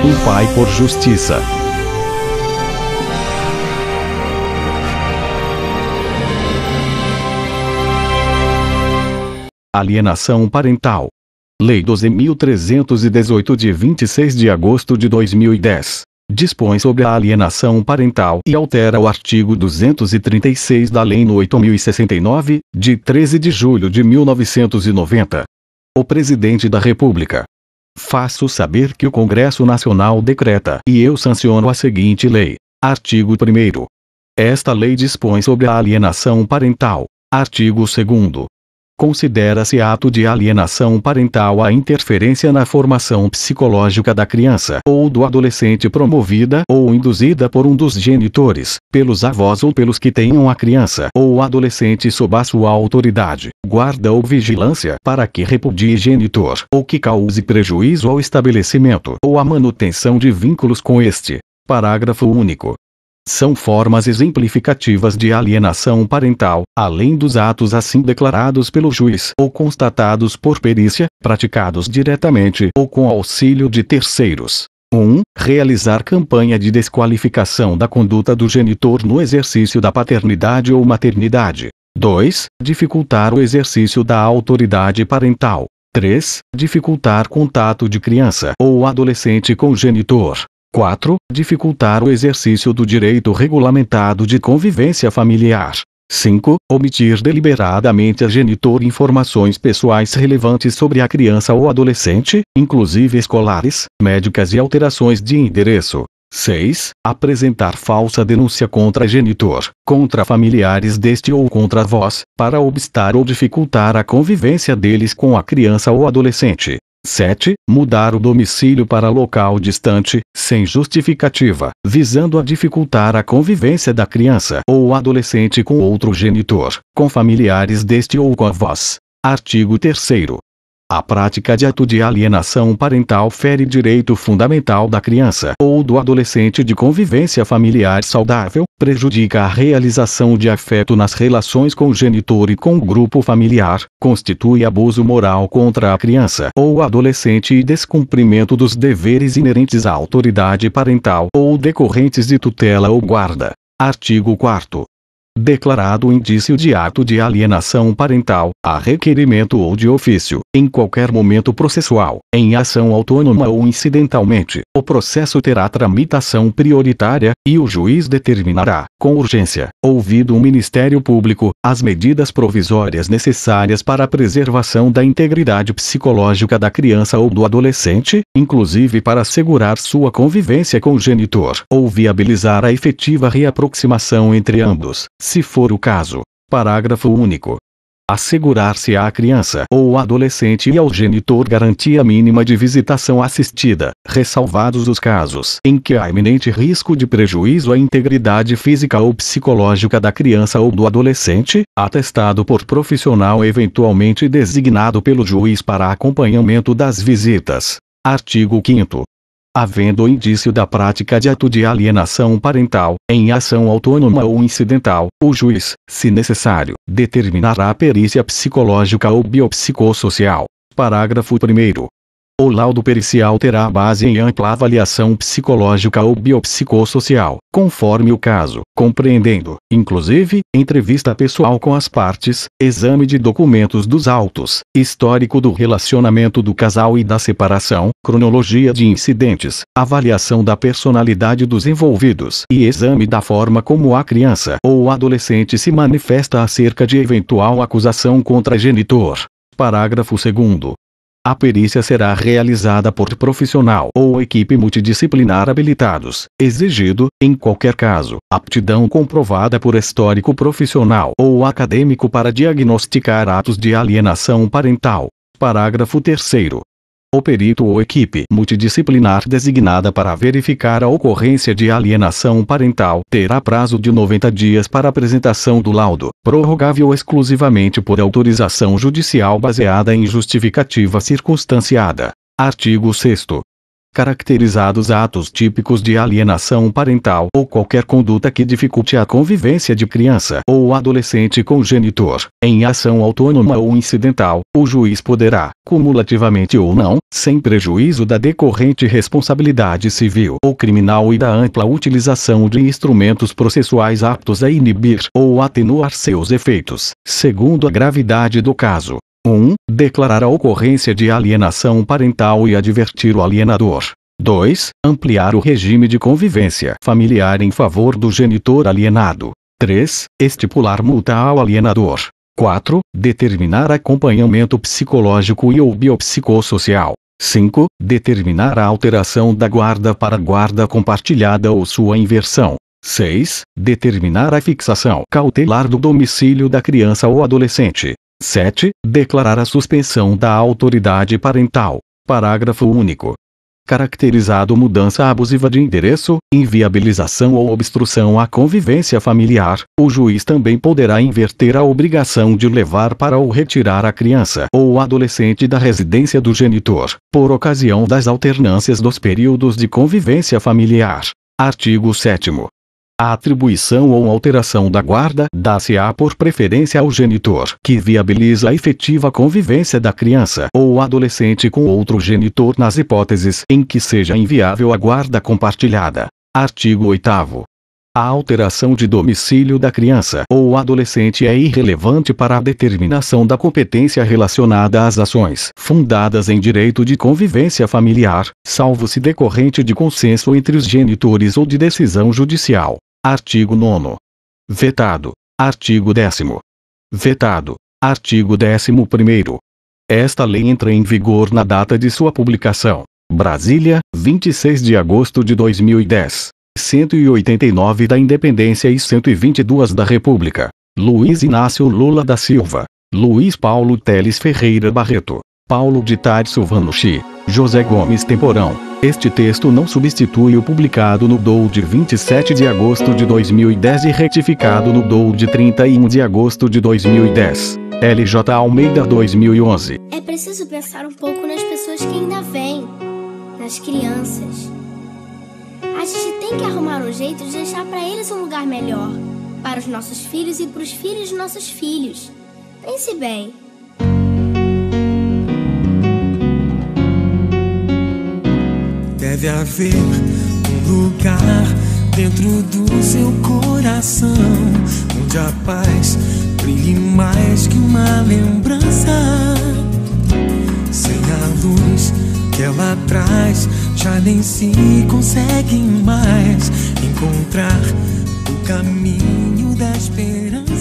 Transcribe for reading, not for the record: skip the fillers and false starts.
Um pai por justiça. Alienação parental. Lei 12.318 de 26 de agosto de 2010. Dispõe sobre a alienação parental e altera o artigo 236 da Lei nº 8.069, de 13 de julho de 1990. O Presidente da República. Faço saber que o Congresso Nacional decreta e eu sanciono a seguinte lei. Artigo 1º. Esta lei dispõe sobre a alienação parental. Artigo 2º. Considera-se ato de alienação parental a interferência na formação psicológica da criança ou do adolescente promovida ou induzida por um dos genitores, pelos avós ou pelos que tenham a criança ou adolescente sob a sua autoridade, guarda ou vigilância para que repudie genitor ou que cause prejuízo ao estabelecimento ou à manutenção de vínculos com este. Parágrafo único. São formas exemplificativas de alienação parental, além dos atos assim declarados pelo juiz ou constatados por perícia, praticados diretamente ou com auxílio de terceiros. 1. Realizar campanha de desqualificação da conduta do genitor no exercício da paternidade ou maternidade. 2. Dificultar o exercício da autoridade parental. 3. Dificultar contato de criança ou adolescente com genitor. 4. Dificultar o exercício do direito regulamentado de convivência familiar. 5. Omitir deliberadamente a genitor informações pessoais relevantes sobre a criança ou adolescente, inclusive escolares, médicas e alterações de endereço. 6. Apresentar falsa denúncia contra genitor, contra familiares deste ou contra avós, para obstar ou dificultar a convivência deles com a criança ou adolescente. 7. Mudar o domicílio para local distante, sem justificativa, visando a dificultar a convivência da criança ou adolescente com outro genitor, com familiares deste ou com avós. Artigo 3º. A prática de ato de alienação parental fere direito fundamental da criança ou do adolescente de convivência familiar saudável, prejudica a realização de afeto nas relações com o genitor e com o grupo familiar, constitui abuso moral contra a criança ou adolescente e descumprimento dos deveres inerentes à autoridade parental ou decorrentes de tutela ou guarda. Artigo 4º. Declarado o indício de ato de alienação parental, a requerimento ou de ofício, em qualquer momento processual, em ação autônoma ou incidentalmente, o processo terá tramitação prioritária, e o juiz determinará, com urgência, ouvido o Ministério Público, as medidas provisórias necessárias para a preservação da integridade psicológica da criança ou do adolescente, inclusive para assegurar sua convivência com o genitor, ou viabilizar a efetiva reaproximação entre ambos, se for o caso. Parágrafo único. Assegurar-se à criança ou adolescente e ao genitor garantia mínima de visitação assistida, ressalvados os casos em que há iminente risco de prejuízo à integridade física ou psicológica da criança ou do adolescente, atestado por profissional eventualmente designado pelo juiz para acompanhamento das visitas. Artigo 5º. Havendo indício da prática de ato de alienação parental, em ação autônoma ou incidental, o juiz, se necessário, determinará a perícia psicológica ou biopsicossocial. Parágrafo 1º. O laudo pericial terá base em ampla avaliação psicológica ou biopsicossocial, conforme o caso, compreendendo, inclusive, entrevista pessoal com as partes, exame de documentos dos autos, histórico do relacionamento do casal e da separação, cronologia de incidentes, avaliação da personalidade dos envolvidos e exame da forma como a criança ou adolescente se manifesta acerca de eventual acusação contra genitor. Parágrafo 2º. A perícia será realizada por profissional ou equipe multidisciplinar habilitados, exigido, em qualquer caso, aptidão comprovada por histórico profissional ou acadêmico para diagnosticar atos de alienação parental. Parágrafo 3º. O perito ou equipe multidisciplinar designada para verificar a ocorrência de alienação parental terá prazo de 90 dias para apresentação do laudo, prorrogável exclusivamente por autorização judicial baseada em justificativa circunstanciada. Artigo 6º. Caracterizados atos típicos de alienação parental ou qualquer conduta que dificulte a convivência de criança ou adolescente com o genitor, em ação autônoma ou incidental, o juiz poderá, cumulativamente ou não, sem prejuízo da decorrente responsabilidade civil ou criminal e da ampla utilização de instrumentos processuais aptos a inibir ou atenuar seus efeitos, segundo a gravidade do caso. 1. Declarar a ocorrência de alienação parental e advertir o alienador. 2. Ampliar o regime de convivência familiar em favor do genitor alienado. 3. Estipular multa ao alienador. 4. Determinar acompanhamento psicológico e ou biopsicossocial. 5. Determinar a alteração da guarda para guarda compartilhada ou sua inversão. 6. Determinar a fixação cautelar do domicílio da criança ou adolescente. 7. Declarar a suspensão da autoridade parental. Parágrafo único. Caracterizado mudança abusiva de endereço, inviabilização ou obstrução à convivência familiar, o juiz também poderá inverter a obrigação de levar para ou retirar a criança ou adolescente da residência do genitor, por ocasião das alternâncias dos períodos de convivência familiar. Artigo 7º. A atribuição ou alteração da guarda dá-se-á por preferência ao genitor que viabiliza a efetiva convivência da criança ou adolescente com outro genitor nas hipóteses em que seja inviável a guarda compartilhada. Artigo 8º. A alteração de domicílio da criança ou adolescente é irrelevante para a determinação da competência relacionada às ações fundadas em direito de convivência familiar, salvo se decorrente de consenso entre os genitores ou de decisão judicial. Artigo 9º. Vetado. Artigo 10º. Vetado. Artigo 11º. Esta lei entra em vigor na data de sua publicação. Brasília, 26 de agosto de 2010. 189 da Independência e 122 da República. Luiz Inácio Lula da Silva. Luiz Paulo Teles Ferreira Barreto. Paulo de Tarso Vanucci. José Gomes Temporão. Este texto não substitui o publicado no DOU de 27 de agosto de 2010 e retificado no DOU de 31 de agosto de 2010. LJ Almeida 2011. É preciso pensar um pouco nas pessoas que ainda vêm, nas crianças. A gente tem que arrumar um jeito de deixar para eles um lugar melhor, para os nossos filhos e para os filhos de nossos filhos. Pense bem. Deve haver um lugar dentro do seu coração onde a paz brilhe mais que uma lembrança. Sem a luz que ela traz, já nem se consegue mais encontrar o caminho da esperança.